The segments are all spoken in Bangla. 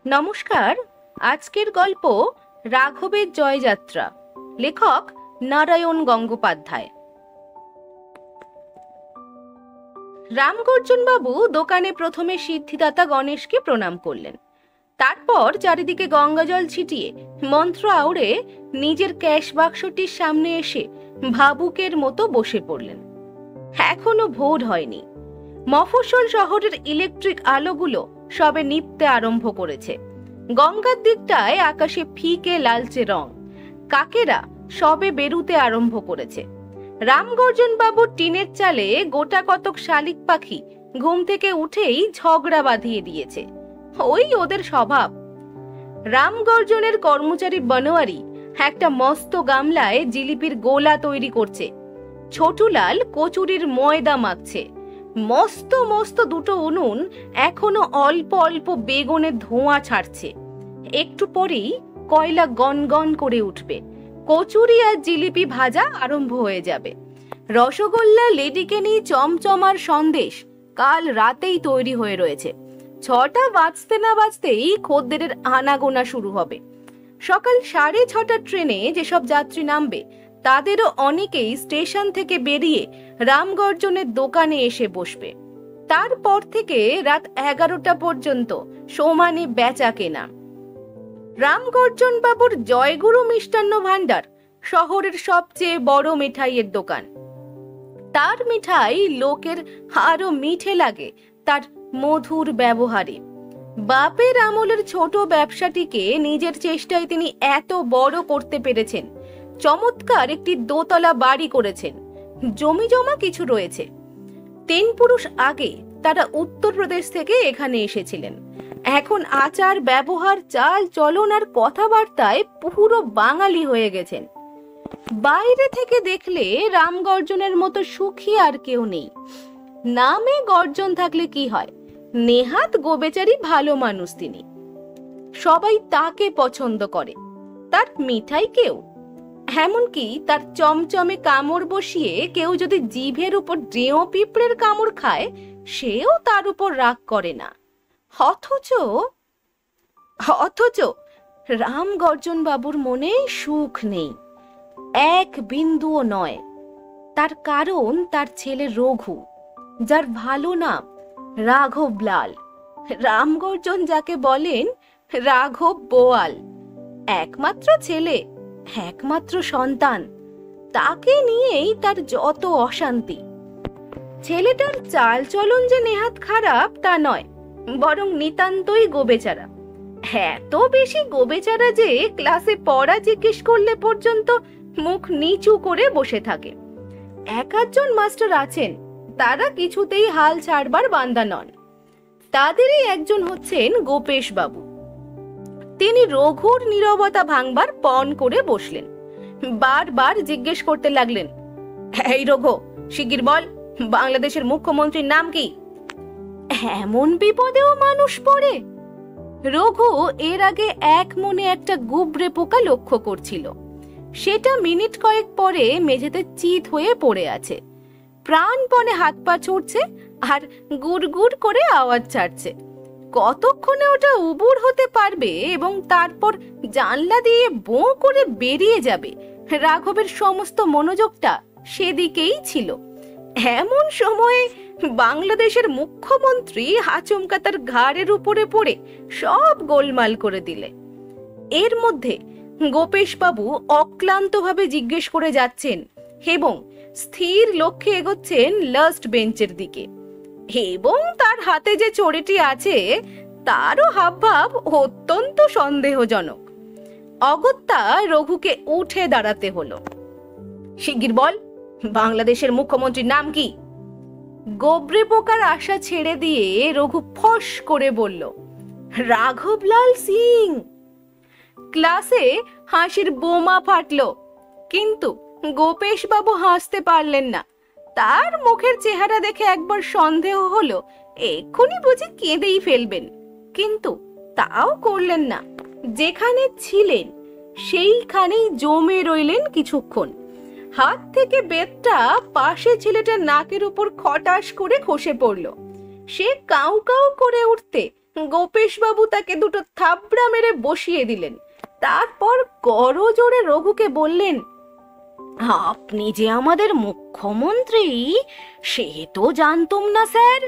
নমস্কার। আজকের গল্প রাঘবের জয়যাত্রা, লেখক নারায়ণ গঙ্গোপাধ্যায়। রামগর্জন বাবু দোকানে প্রথমে সিদ্ধিদাতা গণেশকে প্রণাম করলেন। তারপর চারিদিকে গঙ্গাজল ছিটিয়ে মন্ত্র আউড়ে নিজের ক্যাশ বাক্সটির সামনে এসে ভাবুকের মতো বসে পড়লেন। এখনো ভোর হয়নি। মফস্বল শহরের ইলেকট্রিক আলোগুলো সবে নিভতে আরম্ভ করেছে। গঙ্গার দিকটায় আকাশে ফিকে লালচে রং, কাকেরা সবে বেরুতে আরম্ভ করেছে। রামগর্জন বাবুর টিনের চালে গোটা কতক শালিক পাখি ঘুম থেকে উঠেই ঝগড়া বাঁধিয়ে দিয়েছে। ওই ওদের স্বভাব। রামগর্জনের কর্মচারী বনোয়ারি একটা মস্ত গামলায় জিলিপির গোলা তৈরি করছে। ছোটুলাল কচুরির ময়দা মাখছে। মস্ত মস্ত দুটো উনুন এখনো অল্প অল্প বেগুনের ধোঁয়া ছাড়ছে। একটু পরেই কয়লা গনগন করে উঠবে। কচুরি আর জিলিপি ভাজা আরম্ভ হয়ে যাবে। রসগোল্লা, লেডিকেনি, চমচমার সন্দেশ কাল রাতেই তৈরি হয়ে রয়েছে। 6টা বাজতে না বাজতেই খদ্দেরের আনাগোনা শুরু হবে। সকাল 6:30টার ট্রেনে যেসব যাত্রী নামবে তাদেরও অনেকেই স্টেশন থেকে বেরিয়ে রামগর্জনের দোকানে এসে বসবে। তারপর থেকে রাত 11টা পর্যন্ত সমানে বেচা কেনা। রামগর্জন বাবুর জয়গুরু মিষ্টান্ন ভান্ডার শহরের সবচেয়ে বড় মিঠাইয়ের দোকান। তার মিঠাই লোকের আরো মিঠে লাগে তার মধুর ব্যবহারে। বাপের আমলের ছোট ব্যবসাটিকে নিজের চেষ্টায় তিনি এত বড় করতে পেরেছেন। চমৎকার একটি দোতলা বাড়ি করেছেন। জমি জমা কিছু রয়েছে। 3 পুরুষ আগে তারা উত্তরপ্রদেশ থেকে এখানে এসেছিলেন। এখন আচার ব্যবহার, চাল চলন আর কথাবার্তায় পুরো বাঙালি হয়ে গেছেন। বাইরে থেকে দেখলে রামগর্জনের মতো সুখী আর কেউ নেই। নামে গর্জন থাকলে কি হয়, নেহাত গোবেচারি ভালো মানুষ তিনি। সবাই তাকে পছন্দ করে, তার মিঠাই কেউ। এমনকি তার চমচমে কামড় বসিয়ে কেউ যদি জিভের উপর ডেও পিঁপড়ের কামড় খায়, সেও তার উপর রাগ করে না। অথচ রামগর্জন বাবুর মনে সুখ নেই, এক বিন্দুও নয়। তার কারণ তার ছেলে রঘু, যার ভালো নাম রাঘব লাল। রামগর্জন যাকে বলেন রাঘব বোয়াল। একমাত্র ছেলে, একমাত্র সন্তান, তাকে নিয়েই তার যত অশান্তি। ছেলেটার চাল চলন যে নেহাত খারাপ তা নয়, বরং নিতান্তই গোবেচারা। এত বেশি গোবেচারা যে ক্লাসে পড়া জিজ্ঞেস করলে পর্যন্ত মুখ নিচু করে বসে থাকে। 1-8জন মাস্টার আছেন, তারা কিছুতেই হাল ছাড়বার বান্দা নন। তাদেরই একজন হচ্ছেন গোপেশ বাবু। তিনি রঘুর নীরবতা ভাঙবার পণ করে বসলেন। বারবার জিজ্ঞেস করতে লাগলেন, এই রঘু, শিগগির বল, বাংলাদেশের মুখ্যমন্ত্রীর নাম কি? এমন বিপদেও মানুষ পড়ে। রঘু এর আগে এক মনে একটা গুবরে পোকা লক্ষ্য করছিল। সেটা মিনিট কয়েক পরে মেঝেতে চিত হয়ে পড়ে আছে। প্রাণপণে হাত পা ছুটছে আর গুড় গুড় করে আওয়াজ ছাড়ছে। কতক্ষণে ওটা উবুর হতে পারবে এবং তারপর জানলা দিয়ে বোঁ করে বেরিয়ে যাবে, রাঘবের সমস্ত মনোযোগটা সেদিকেই ছিল। এমন সময়ে বাংলাদেশের মুখ্যমন্ত্রী আচমকা তার ঘাড়ের উপরে পড়ে সব গোলমাল করে দিলে। এর মধ্যে গোপেশ বাবু অক্লান্তভাবে জিজ্ঞেস করে যাচ্ছেন এবং স্থির লক্ষ্যে এগোচ্ছেন লাস্ট বেঞ্চের দিকে। এবং তার হাতে যে চড়িটি আছে তারও হাবভাব অত্যন্ত সন্দেহজনক। অগত্যা রঘুকে উঠে দাঁড়াতে হলো। শিগগির বল, বাংলাদেশের মুখ্যমন্ত্রীর নাম কি? গোবরে পোকার আশা ছেড়ে দিয়ে রঘু ফস করে বলল, রাঘবলাল সিং। ক্লাসে হাসির বোমা ফাটলো, কিন্তু গোপেশ বাবু হাসতে পারলেন না। তার মুখের চেহারা দেখে একবার সন্দেহ হলো এক্ষুনি বুঝি কেঁদেই ফেলবেন, কিন্তু তাও করলেন না। যেখানে ছিলেন সেইখানেই জমে রইলেন কিছুক্ষণ। হাত থেকে বেতটা পাশে ছেলেটার নাকের উপর খটাস করে খসে পড়ল। সে কাউ কাউ করে উঠতে গোপেশবাবু তাকে দুটো থাবড়া মেরে বসিয়ে দিলেন। তারপর করজোড়ে রঘুকে বললেন, আপনি যে আমাদের মুখ্যমন্ত্রী সে তো জানতুম না স্যার।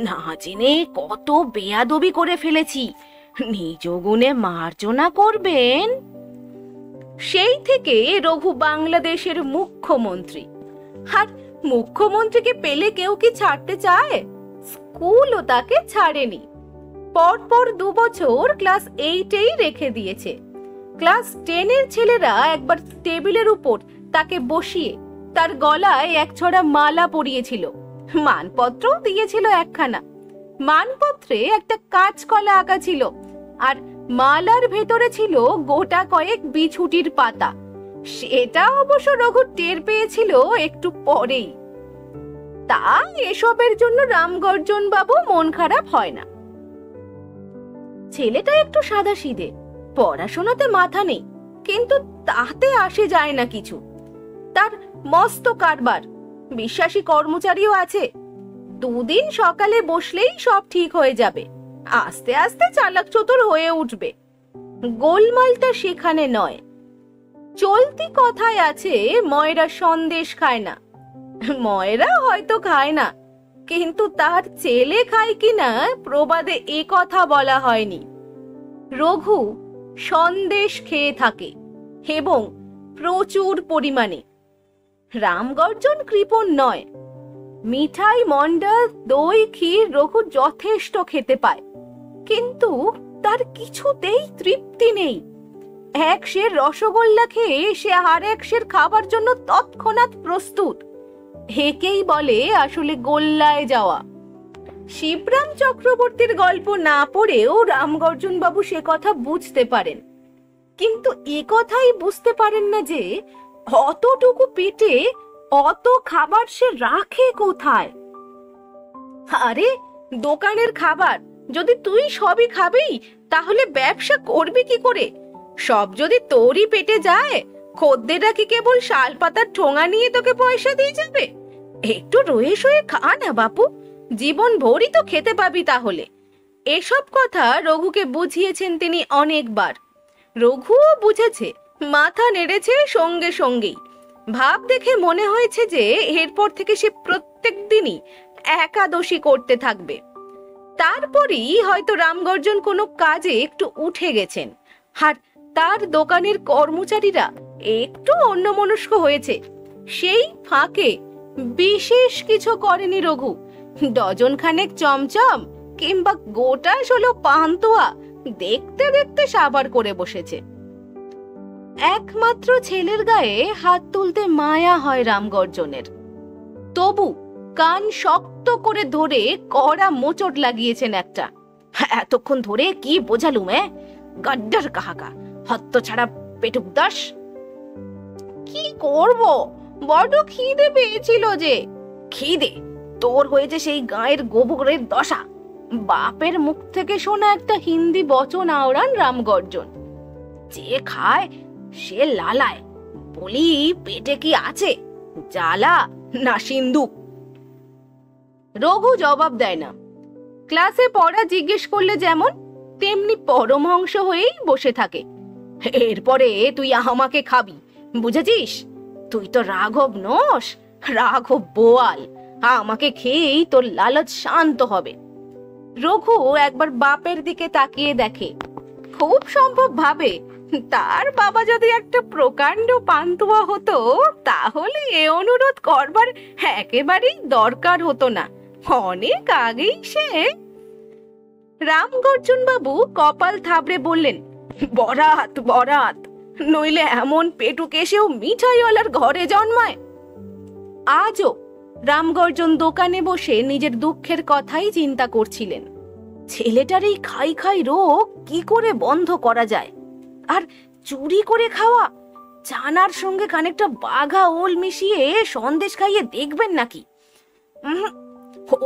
না জেনে কত বেয়াদবি করে ফেলেছি, নিজ গুণে মার্জনা করবেন। সেই থেকে রঘু বাংলাদেশের মুখ্যমন্ত্রী। আর মুখ্যমন্ত্রীকে পেলে কেউ কি ছাড়তে চায়? স্কুলও তাকে ছাড়েনি। পরপর 2 বছর ক্লাস 8-এই রেখে দিয়েছে। ক্লাস 10-এর ছেলেরা একবার টেবিলের উপর তাকে বসিয়ে তার গলায় এক ছড়া মালা পরিয়েছিল, মানপত্রও দিয়েছিল একখানা। মানপত্রে একটা কাঁচকলা আঁকা ছিল, আর মালার ভেতরে ছিল গোটা কয়েক বিছুটির পাতা। সেটা অবশ্য রঘু টের পেয়েছিল একটু পরেই। তা এসবের জন্য রামগর্জন বাবু মন খারাপ হয় না। ছেলেটা একটু সাদাসিধে, পড়াশোনাতে মাথা নেই, কিন্তু তাতে আসে যায় না কিছু। তার মস্ত কারবার, বিশ্বাসী কর্মচারীও আছে। 2 দিন সকালে বসলেই সব ঠিক হয়ে যাবে, আস্তে আস্তে চালাক চতুর হয়ে উঠবে। গোলমালটা সেখানে নয়। চলতি কথায় আছে, ময়রা সন্দেশ খায় না। ময়রা হয়তো খায় না, কিন্তু তার ছেলে খায় কিনা প্রবাদে এ কথা বলা হয়নি। রঘু সন্দেশ খেয়ে থাকে, এবং প্রচুর পরিমাণে। রামগর্জন কৃপণ নয়। মিঠাই, মন্ডা, দই, ক্ষীর রঘু যথেষ্ট খেতে পায়, কিন্তু তার কিছুতেই তৃপ্তি নেই। 1 সের রসগোল্লা খেয়ে সে আর 1 সের খাবার জন্য তৎক্ষণাৎ প্রস্তুত। একেই বলে আসলে গোল্লায় যাওয়া। শিবরাম চক্রবর্তীর গল্প না পড়েও রামগর্জন বাবু সে কথা বুঝতে পারেন, কিন্তু এ কথাই বুঝতে পারেন না যে অতটুকু পেটে অত খাবার সে রাখে কোথায়। আরে, দোকানের খাবার যদি তুই সবই খাবি, তাহলে ব্যবসা করবি কি করে? সব যদি তোরই পেটে যায়, খদ্দেররা কি কেবল শাল পাতার ঠোঙা নিয়ে তোকে পয়সা দিয়ে যাবে? একটু রয়ে সয়ে খা না বাপু, জীবন ভরই তো খেতে পাবি তাহলে। এসব কথা রঘুকে বুঝিয়েছেন তিনি অনেকবার। রঘুও বুঝেছে, মাথা নেড়েছে সঙ্গে সঙ্গেই। ভাব দেখে মনে হয়েছে যে এরপর থেকে সে প্রত্যেক দিনই একাদশী করতে থাকবে। তারপরই হয়তো রামগর্জন কোনো কাজে একটু উঠে গেছেন, আর তার দোকানের কর্মচারীরা একটু অন্যমনস্ক হয়েছে। সেই ফাঁকে বিশেষ কিছু করেনি রঘু। ডজন খানেক চমচম কিংবা গোটা 16 পান্তুয়া দেখতে দেখতে সাবার করে বসেছে। একমাত্র ছেলের গায়ে হাত তুলতে মায়া হয় রামগর্জনের, তবু কান শক্ত করে ধরে কড়া মোচড় লাগিয়েছেন একটা। এতক্ষণ ধরে কি বোঝালুম? গাড্ডার কাহাকা, হত্ত ছাড়া পেটুক দাস। কি করব, বড্ড খিদে পেয়েছিল যে। খিদে তোর হয়েছে সেই গায়ের গোবরের দশা। বাপের মুখ থেকে শোনা একটা হিন্দি বচন আওড়ান রামগর্জন। যে খায় সে লালায়, বলি পেটে কি আছে, জ্বালা না সিন্ধুক? রঘু জবাব দেয় না। ক্লাসে পড়া জিজ্ঞেস করলে যেমন, তেমনি পরমহংস হয়েই বসে থাকে। এরপরে তুই আমাকে খাবি, বুঝেছিস? তুই তো রাঘব নস, রাঘব বোয়াল। আমাকে খেয়েই তোর লালচ শান্ত হবে। রঘু একবার বাপের দিকে তাকিয়ে দেখে। খুব সম্ভব ভাবে, তার বাবা যদি একটা প্রকাণ্ড পান্তুয়া হতো, তাহলে এ অনুরোধ করবার একেবারেই দরকার হতো না। অনেক আগেই সে। রামগর্জন বাবু কপাল থাবড়ে বললেন, বরাত বরাত, নইলে এমন পেটুক এসেও মিঠাইওয়ালার ঘরে জন্মায়। আজও রামগর্জন দোকানে বসে নিজের দুঃখের কথাই চিন্তা করছিলেন। ছেলেটার এই খাই খাই রোগ কি করে বন্ধ করা যায়? আর চুরি করে খাওয়া, চানার সঙ্গে খানিকটা বাঘা ওল মিশিয়ে সন্দেশ খাইয়ে দেখবেন নাকি?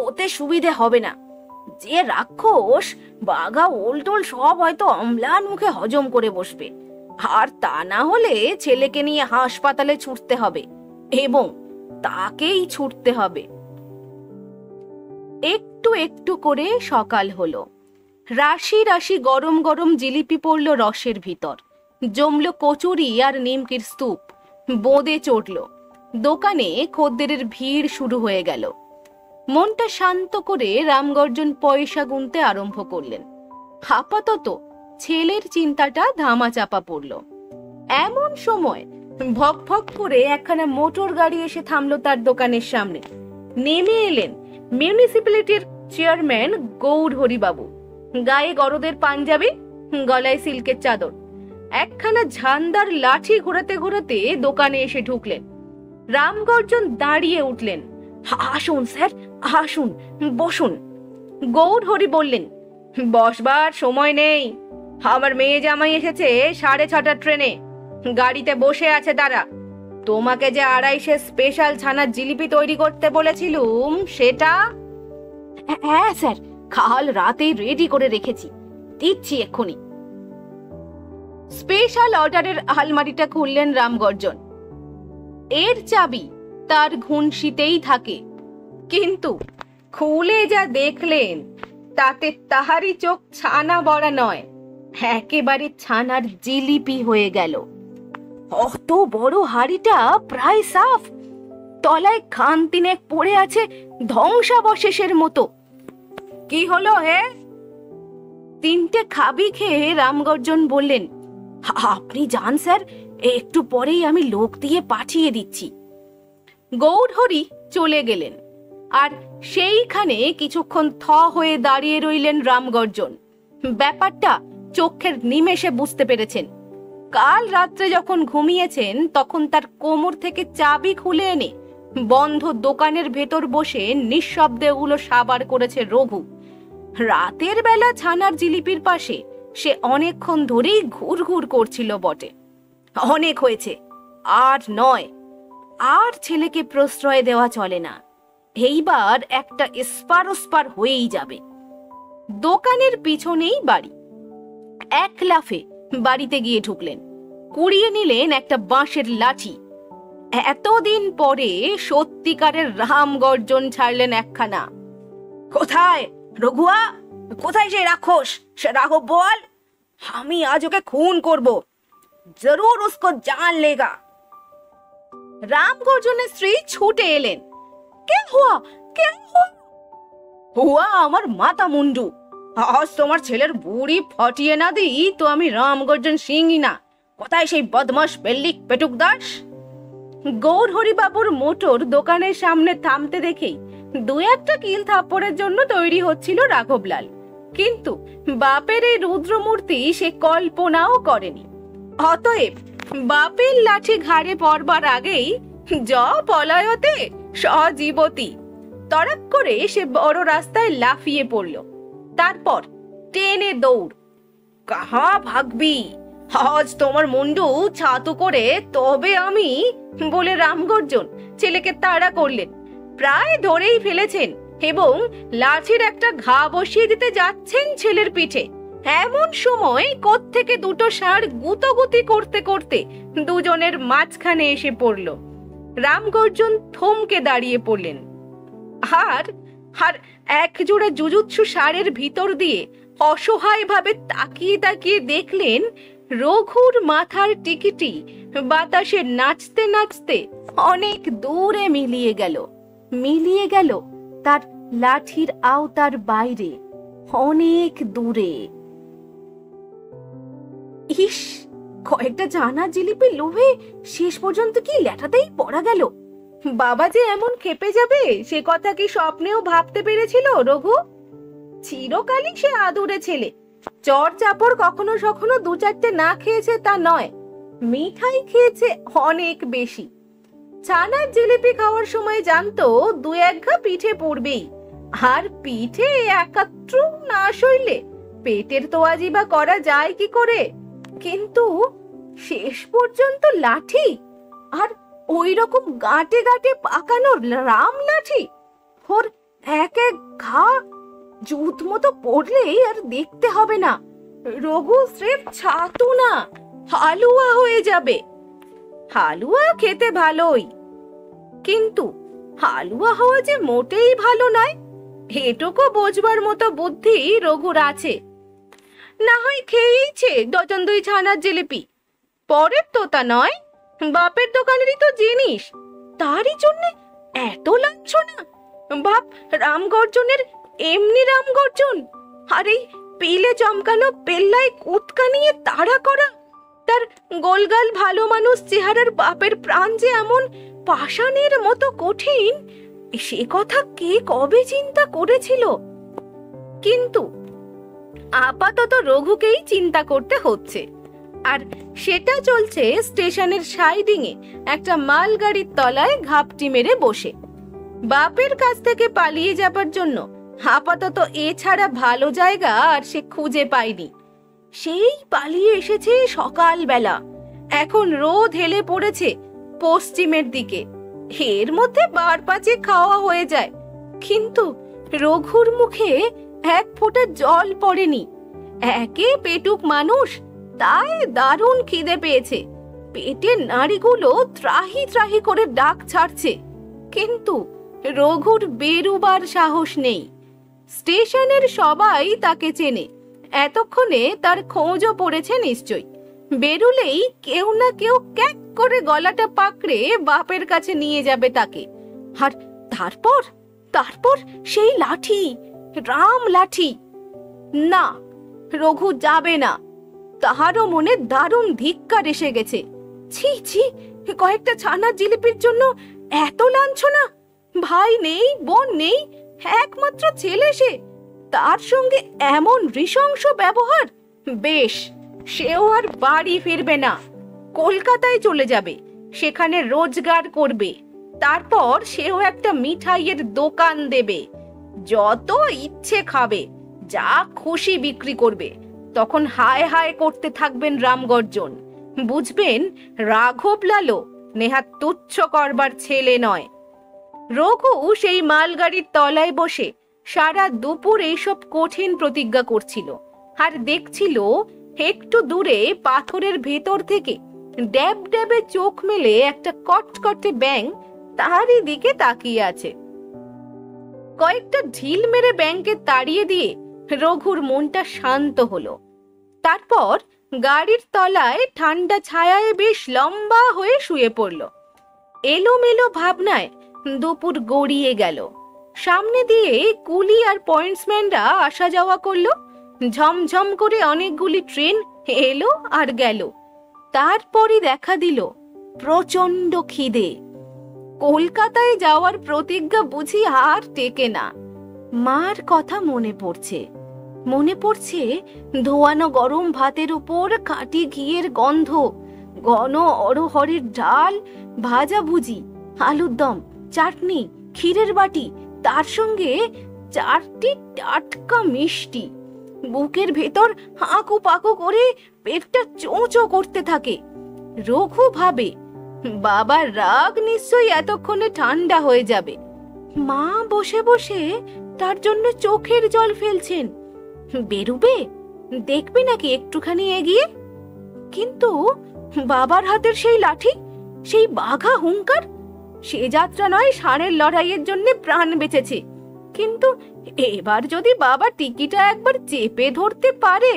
ওতে সুবিধে হবে না। যে রাক্ষস, বাঘা ওল টোল সব হয়তো অম্লান মুখে হজম করে বসবে। আর তা না হলে ছেলেকে নিয়ে হাসপাতালে ছুটতে হবে, এবং তাকেই ছুটতে হবে। একটু একটু করে সকাল হলো। রাশি রাশি গরম গরম জিলিপি পড়ল রসের ভিতর, জমল কচুরি আর নিমকির স্তূপ, বোঁদে চড়ল। দোকানে খদ্দেরের ভিড় শুরু হয়ে গেল। মনটা শান্ত করে রামগর্জন পয়সা গুনতে আরম্ভ করলেন। আপাতত ছেলের চিন্তাটা ধামাচাপা পড়ল। এমন সময় ভক ভক করে একখানা মোটর গাড়ি এসে থামলো তার দোকানের সামনে। নেমে এলেন মিউনিসিপ্যালিটির চেয়ারম্যান গৌরহরিবাবু। গায়ে গরদের পাঞ্জাবি, গলায় সিল্কের চাদর, একখানা ঝান্ডার লাঠি ঘোরাতে ঘোরাতে দোকানে এসে ঢুকলেন। রামগর্জন দাঁড়িয়ে উঠলেন। আসুন স্যার, আসুন, বসুন। গৌরহরি বললেন, বসবার সময় নেই, আমার মেয়ে জামাই এসেছে 6:30টার ট্রেনে, গাড়িতে বসে আছে তারা। তোমাকে যে 250 স্পেশাল ছানার জিলিপি তৈরি করতে বলেছিলুম সেটা? হ্যাঁ স্যার, কাল রাতেই রেডি করে রেখেছি, দিচ্ছি এক্ষুনি। স্পেশাল অর্ডারের আলমারিটা খুললেন রামগর্জন। এর চাবি তার ঘুনশিতেই থাকে, কিন্তু খুলে যা দেখলেন তাতে তাহারই চোখ ছানা বড়া নয়, একেবারে ছানার জিলিপি হয়ে গেল। অত বড় হাড়িটা প্রায় সাফ, তলায় খান তিনেক পড়ে আছে ধ্বংসাবশেষের মতো। কি হলো হে? 3টে খাবি খেয়ে রামগর্জন বললেন, আপনি যান স্যার, একটু পরেই আমি লোক দিয়ে পাঠিয়ে দিচ্ছি। গৌরহরি চলে গেলেন, আর সেইখানে কিছুক্ষণ থ হয়ে দাঁড়িয়ে রইলেন রামগর্জন। ব্যাপারটা চোখের নিমেষে বুঝতে পেরেছেন। কাল রাত্রে যখন ঘুমিয়েছেন তখন তার কোমর থেকে চাবি খুলে এনে বন্ধ দোকানের ভেতর বসে নিঃশব্দে ওগুলো সাবার করেছে রঘু। রাতের বেলা ছানার জিলিপির পাশে সে অনেকক্ষণ ধরেই ঘুরঘুর করছিল বটে। অনেক হয়েছে, আর নয়, আর ছেলেকে প্রশ্রয় দেওয়া চলে না। এইবার একটা এসপার ওসপার হয়েই যাবে। দোকানের পিছনেই বাড়ি। এক লাফে বাড়িতে গিয়ে ঢুকলেন, কুড়িয়ে নিলেন একটা বাঁশের লাঠি। এতদিন পরে সত্যিকারের রামগর্জন ছাড়লেন একখানা। কোথায় রঘুয়া, কোথায় সেই রাক্ষস? সে রাঘব বল, আমি আজ ওকে খুন করব, জরুর উসকো জান লেগা। রামগর্জনের স্ত্রী ছুটে এলেন। কে হুয়া, কে হুয়া? হুয়া আমার মাথা মুন্ডু, আজ তোমার ছেলের বুড়ি ফটিয়ে না দিই তো আমি রামগর্জন সিংই না। কোথায় সেই বদমাস পেল্লিক পেটুক দাস? গৌরহরিবাবুর মোটর দোকানের সামনে থামতে দেখেই 2-1টা কিল থাপ্পড়ের জন্য তৈরি হচ্ছিল রাঘবলাল, কিন্তু বাপের এই রুদ্রমূর্তি সে কল্পনাও করেনি। অতএব বাপের লাঠি ঘাড়ে পড়বার আগেই জ পলায়তে সজীবতী, তড়াক করে সে বড় রাস্তায় লাফিয়ে পড়ল। তারপর টেনে দৌড়। কাহা ভাগবি, আজ তোমার মুন্ডু ছাতু করে তবে আমি, বলে রামগর্জন ছেলেকে তাড়া করলেন। প্রায় ধরেই ফেলেছেন এবং লাঠির একটা ঘা বসিয়ে দিতে যাচ্ছেন ছেলের পিঠে। এমন সময় কোত্থেকে 2টো ষাঁড় গুতোগুতি করতে করতে দুজনের মাঝখানে এসে পড়ল। রামগর্জন থমকে দাঁড়িয়ে পড়লেন, আর আর এক জোড়া জুজুৎসু ষাঁড়ের ভিতর দিয়ে অসহায় ভাবে তাকিয়ে তাকিয়ে দেখলেন রঘুর মাথার টিকিটি বাতাসে নাচতে নাচতে অনেক দূরে মিলিয়ে গেল তার লাঠির আওতার বাইরে, অনেক দূরে। ইস, কয়েকটা জানা জিলিপি লোভে শেষ পর্যন্ত কি ল্যাটাতেই পড়া গেল। বাবা যে এমন খেপে যাবে সে কথা কি স্বপ্নেও ভাবতে পেরেছিল রঘু? চিরকালই সে আদুরে ছেলে, চর চাপড় কখনো কখনো 2-4টে না খেয়েছে তা নয়, মিঠাই খেয়েছে অনেক বেশি। ছানার জিলিপি খাওয়ার সময় জানতো 2-1 ঘা পিঠে পড়বেই, আর পিঠে একাত্র না সইলে পেটের তোয়াজি বা করা যায় কি করে? কিন্তু শেষ পর্যন্ত লাঠি, আর ওই রকম গাঁটে গাঁটে পাকানো রাম লাঠি, ওর এক এক ঘা জুত মতো পড়লেই আর দেখতে হবে না, রঘু স্রেফ ছাতু না হালুয়া হয়ে যাবে। হালুয়া খেতে ভালোই, কিন্তু হালুয়া হওয়া যে মোটেই ভালো নয় এটুকু বোঝবার মতো বুদ্ধি রঘুর আছে। না হয় খেয়েইছে ডজন দুই ছানার জিলিপি। পরের তোতা নয়, বাপের দোকানেরই তো জিনিস, তারই জন্য এত লাঞ্ছনা। বাপ রামগর্জনের এমনি রামগর্জন, আর এই পিলে চমকানো পেল্লায় কুৎকা নিয়ে তাড়া করা। তার গোলগাল ভালো মানুষ চেহারার বাপের প্রাণ যে এমন পাষাণের মতো কঠিন, সে কথা কে কবে চিন্তা করেছিল? কিন্তু আপাতত রঘুকেই চিন্তা করতে হচ্ছে, আর সেটা চলছে স্টেশনের সাইডিংয়ে একটা মালগাড়ির তলায় ঘাপটি মেরে বসে। বাপের কাছ থেকে পালিয়ে যাবার জন্য আপাতত এছাড়া ভালো জায়গা আর সে খুঁজে পায়নি। সেই পালিয়ে এসেছে সকালবেলা, এখন রোদ হেলে পড়েছে পশ্চিমের দিকে। এর মধ্যে বার পাঁচে খাওয়া হয়ে যায়, কিন্তু রঘুর মুখে এক ফোঁটা জল পড়েনি। একে পেটুক মানুষ, তাই দারুণ খিদে পেয়েছে। পেটের নাড়িগুলো ত্রাহি ত্রাহি করে ডাক ছাড়ছে, কিন্তু রঘুর বেরুবার সাহস নেই। স্টেশনের সবাই তাকে চেনে, এতক্ষণে তার খোঁজও পড়েছে নিশ্চয়ই। বেরুলেই কেউ না কেউ ক্যাক করে গলাটা পাকড়ে বাপের কাছে নিয়ে যাবে তাকে। আর তারপর তারপর সেই লাঠি, রাম লাঠি। না, রঘু যাবে না। তাহারও মনে দারুণ ধিক্কার এসে গেছে। ছি ছি, কয়েকটা ছানার জিলিপির জন্য এত লাঞ্ছনা! ভাই নেই, বোন নেই, একমাত্র ছেলে সে, তার সঙ্গে এমন নৃশংস ব্যবহার। বেশ, সেও আর বাড়ি ফিরবে না, কলকাতায় চলে যাবে, সেখানে রোজগার করবে। তারপর সেও একটা মিঠাইয়ের দোকান দেবে, যত ইচ্ছে খাবে, যা খুশি বিক্রি করবে। তখন হায় হায় করতে থাকবেন রামগর্জন। বুঝবেন রাঘব লালও নেহাত তুচ্ছ করবার ছেলে নয়। রঘু সেই মালগাড়ির তলায় বসে সারা দুপুর এইসব কঠিন প্রতিজ্ঞা করছিল, আর দেখছিল একটু দূরে পাথরের ভেতর থেকে ড্যাব ড্যাবে চোখ মেলে একটা কটকটে ব্যাঙ তারই দিকে তাকিয়ে আছে। কয়েকটা ঢিল মেরে ব্যাঙকে তাড়িয়ে দিয়ে রঘুর মনটা শান্ত হলো। তারপর গাড়ির তলায় ঠান্ডা ছায়ায় বেশ লম্বা হয়ে শুয়ে পড়ল। এলোমেলো ভাবনায় দুপুর গড়িয়ে গেল। সামনে দিয়ে কুলি আর পয়েন্টসম্যানরা আসা যাওয়া করলো। ঝমঝম করে অনেকগুলি ট্রেন এলো আর গেল। তারপরই দেখা দিল প্রচন্ড খিদে। কলকাতায় যাওয়ার প্রতিজ্ঞা বুঝি আর টেকে না। মার কথা মনে পড়ছে, মনে পড়ছে ধোয়ানো গরম ভাতের উপর খাঁটি ঘিয়ের গন্ধ, ঘন অরহরের ডাল, ভাজাভুজি, আলুর দম, চাটনি, ক্ষীরের বাটি, তার সঙ্গে 4টি টাটকা মিষ্টি। বুকের ভেতর হাঁকু পাকু করে পেটটা চোঁচো করতে থাকে। রঘু ভাবে বাবার রাগ নিশ্চয়ই এতক্ষণে ঠান্ডা হয়ে যাবে। মা বসে বসে তার জন্য চোখের জল ফেলছেন। বেরুবে, দেখবে নাকি একটুখানি এগিয়ে? কিন্তু বাবার হাতের সেই লাঠি, সেই বাঘা হুঙ্কার, সে যাত্রা নয় ষাঁড়ের লড়াইয়ের জন্য প্রাণ বেঁচেছে। কিন্তু এবার যদি বাবা টিকিটা একবার চেপে ধরতে পারে,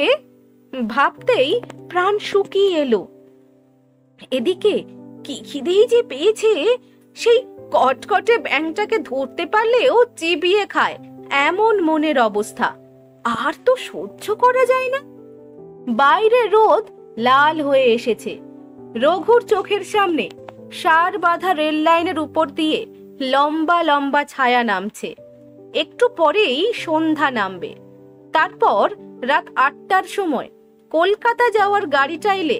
ভাবতেই প্রাণ শুকিয়ে এলো। এদিকে কি খিদেই যে পেয়েছে, সেই কটকটে ব্যাঙটাকে ধরতে পারলেও চিবিয়ে খায় এমন মনের অবস্থা। আর তো সহ্য করা যায় না। বাইরে রোদ লাল হয়ে এসেছে। রঘুর চোখের সামনে সার বাঁধা রেল লাইনের উপর দিয়ে লম্বা লম্বা ছায়া নামছে। একটু পরেই সন্ধ্যা নামবে। তারপর রাত 8টার সময় কলকাতা যাওয়ার গাড়িটা এলে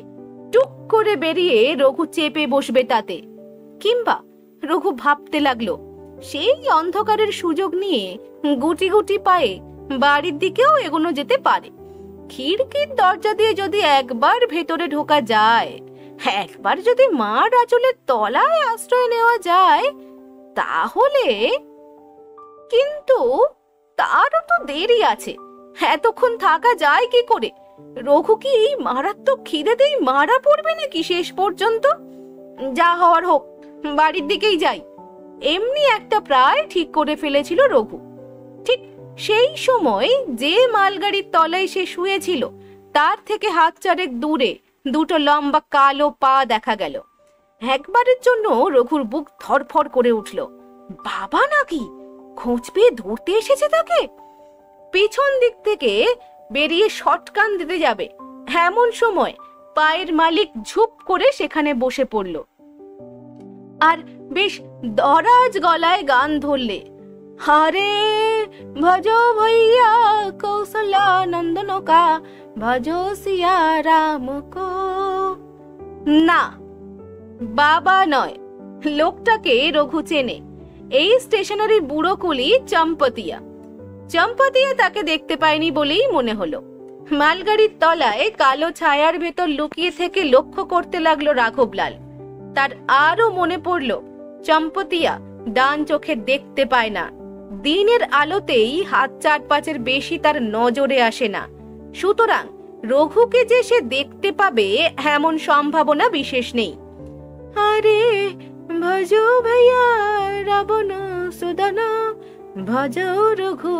টুক করে বেরিয়ে রঘু চেপে বসবে তাতে। কিংবা রঘু ভাবতে লাগলো, সেই অন্ধকারের সুযোগ নিয়ে গুটি গুটি পায়ে বাড়ির দিকেও এগোনো যেতে পারে। খিড়কির দরজা দিয়ে যদি একবার ভেতরে ঢোকা যায়, একবার যদি মার আঁচলের তলায় আশ্রয় নেওয়া যায়, তাহলে। কিন্তু তারও তো দেরি আছে। এতক্ষণ থাকা যায় কি করে? রঘু কি এই মারাত্মক খিদেতেই মারা পড়বে নাকি শেষ পর্যন্ত? যা হওয়ার হোক, বাড়ির দিকেই যাই, এমনি একটা প্রায় ঠিক করে ফেলেছিল রঘু। ঠিক সেই সময় যে মালগাড়ির তলায় সে শুয়েছিল, তার থেকে হাত চারেক দূরে দুটো লম্বা কালো পা দেখা গেল। একবারের জন্য রঘুর বুক ধরফর করে উঠল। বাবা নাকি? খোঁজ পেয়ে ধরতে এসেছে তাকে? পিছন দিক থেকে বেরিয়ে শটকান দিতে যাবে এমন সময় পায়ের মালিক ঝুপ করে সেখানে বসে পড়ল আর বেশ দরাজ গলায় গান ধরলে, হরে ভজো ভৈয়া কৌশলা নন্দন কা, ভজো সিয়া রাম কো। না, বাবা নয়, লোকটাকে রঘু চেনে। এই স্টেশনারির বুড়ো কুলি চম্পতিয়া। চম্পতিয়া তাকে দেখতে পায়নি বলেই মনে হলো। মালগাড়ির তলায় কালো ছায়ার ভেতর লুকিয়ে থেকে লক্ষ্য করতে লাগলো রাঘবলাল। তার আরো মনে পড়ল চম্পতিয়া ডান চোখে দেখতে পায় না। দিনের আলোতেই হাত 4-5-এর বেশি তার নজরে আসে না। সুতরাং রঘুকে যে সে দেখতে পাবে এমন সম্ভাবনা বিশেষ নেই। আরে ভজো ভাইয়া রাবণ সুদন, ভজো রঘু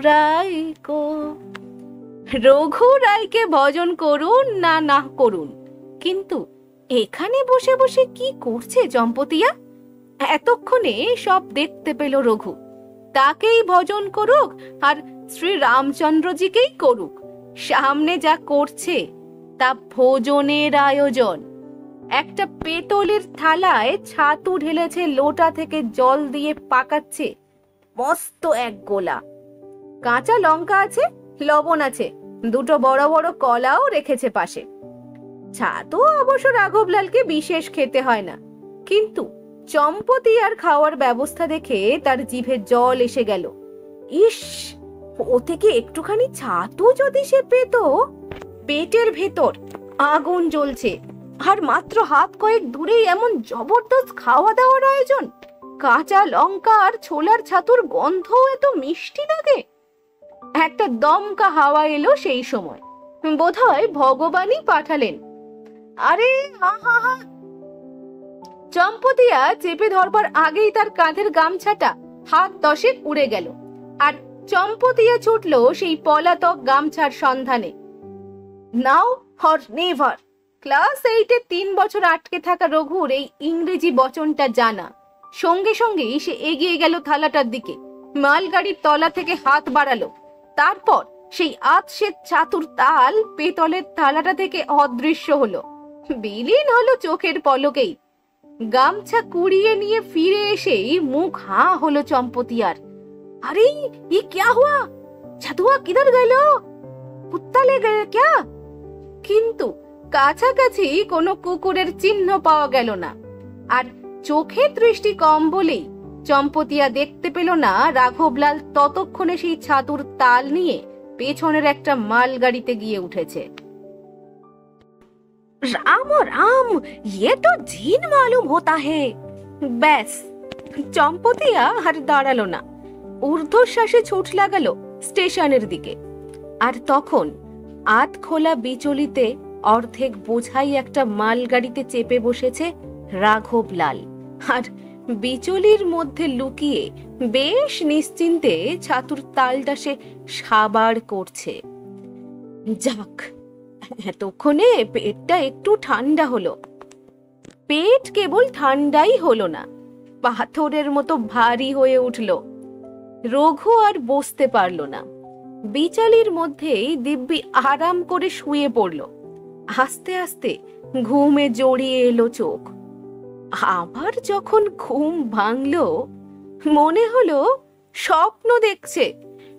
রায় কো। রঘু রায়কে ভজন করুন না না করুন, কিন্তু এখানে বসে বসে কি করছে চম্পতিয়া? এতক্ষণে সব দেখতে পেল রঘু। তাকেই ভজন করুক আর শ্রী রামচন্দ্রজিকেই করুক, সামনে যা করছে তা ভোজনের আয়োজন। একটা পেতলের থালায় ছাতু ঢেলেছে, লোটা থেকে জল দিয়ে পাকাচ্ছে মস্ত এক গোলা। কাঁচা লঙ্কা আছে, লবণ আছে, দুটো বড় বড় কলাও রেখেছে পাশে। ছাতু অবশ্য রাঘবলালকে বিশেষ খেতে হয় না, কিন্তু চম্পতিয়ার খাওয়ার ব্যবস্থা দেখে তার জিভে জল এসে গেল। ইস, ও থেকে একটুখানি ছাতু যদি সে পেত! পেটের ভেতর আগুন জ্বলছে, আর মাত্র হাত কয়েক দূরেই এমন জবরদস্ত খাওয়া দাওয়ার আয়োজন। কাঁচা লঙ্কা আর ছোলার ছাতুর গন্ধ এত মিষ্টি লাগে। একটা দমকা হাওয়া এলো সেই সময়, বোধহয় ভগবানই পাঠালেন। আরে হা হা হা! চম্পতিয়া চেপে ধরবার আগেই তার কাঁধের গামছাটা হাত 10 উড়ে গেল, আর চম্পতিয়া ছুটল সেই পলাতক গামছার সন্ধানে। নাও অর নেভার। ক্লাস 8-এ 3 বছর আটকে থাকা রঘুর এই ইংরেজি বচনটা জানা। সঙ্গে সঙ্গেই সে এগিয়ে গেল থালাটার দিকে, মালগাড়ির তলা থেকে হাত বাড়ালো। তারপর সেই আতসে চাতুর তাল পেতলের থালাটা থেকে অদৃশ্য হলো, বিলীন হলো চোখের পলকেই। গামছা কুড়িয়ে নিয়ে ফিরে এসেই মুখ হাঁ হলো চম্পতিয়ার। আরে ये क्या हुआ? ছাতুয়া কিধর গেল? কুত্তা লে গেল ক্যা? কিন্তু কাছাকাছি কোনো কুকুরের চিহ্ন পাওয়া গেল না, আর চোখের দৃষ্টি কম বলেই চম্পতিয়া দেখতে পেল না রাঘবলাল ততক্ষণে সেই ছাতুর তাল নিয়ে পেছনের একটা মালগাড়িতে গিয়ে উঠেছে। রাম রাম, ये तो জিন মালুম होता है। ব্যাস, চম্পতিয়া আর দাঁড়ালো না, ঊর্ধ্বশ্বাসে ছুট লাগালো স্টেশনের দিকে। আর তখন আধ খোলা বিচলিতে অর্ধেক বোঝাই একটা মালগাড়িতে চেপে বসেছে রাঘবলাল, আর বিচলির মধ্যে লুকিয়ে বেশ নিশ্চিন্তে ছাতুর তালটা সে সাবার করছে। যাক, এতক্ষণে পেটটা একটু ঠান্ডা হলো। পেট কেবল ঠান্ডাই হলো না, পাথরের মতো ভারী হয়ে উঠল। রঘু আর বসতে পারল না, বিচালির মধ্যেই দিব্যি আরাম করে শুয়ে পড়ল। আস্তে আস্তে ঘুমে জড়িয়ে এলো চোখ। আবার যখন ঘুম ভাঙলো, মনে হলো স্বপ্ন দেখছে।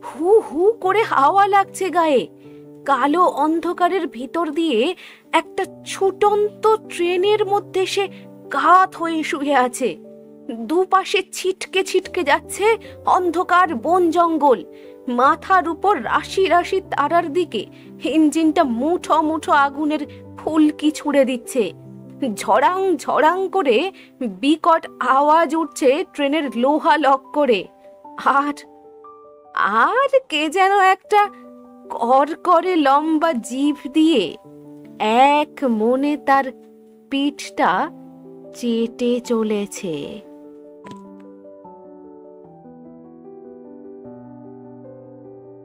হু হু করে হাওয়া লাগছে গায়ে। কালো অন্ধকারের ভিতর দিয়ে একটা ছুটন্ত ট্রেনের মধ্যে সে কাত হয়ে শুয়ে আছে। দুপাশে ছিটকে ছিটকে যাচ্ছে অন্ধকার বন জঙ্গল। মাথার উপর রাশি রাশি তারার দিকে ইঞ্জিনটা মুঠো মুঠো আগুনের ফুলকি ছুড়ে দিচ্ছে। ঝড়াং ঝড়াং করে বিকট আওয়াজ উঠছে ট্রেনের লোহা লক করে। আর আর কে যেন একটা করকরে লম্বা জিভ দিয়ে এক মনে তার পিঠটা চেটে চলেছে।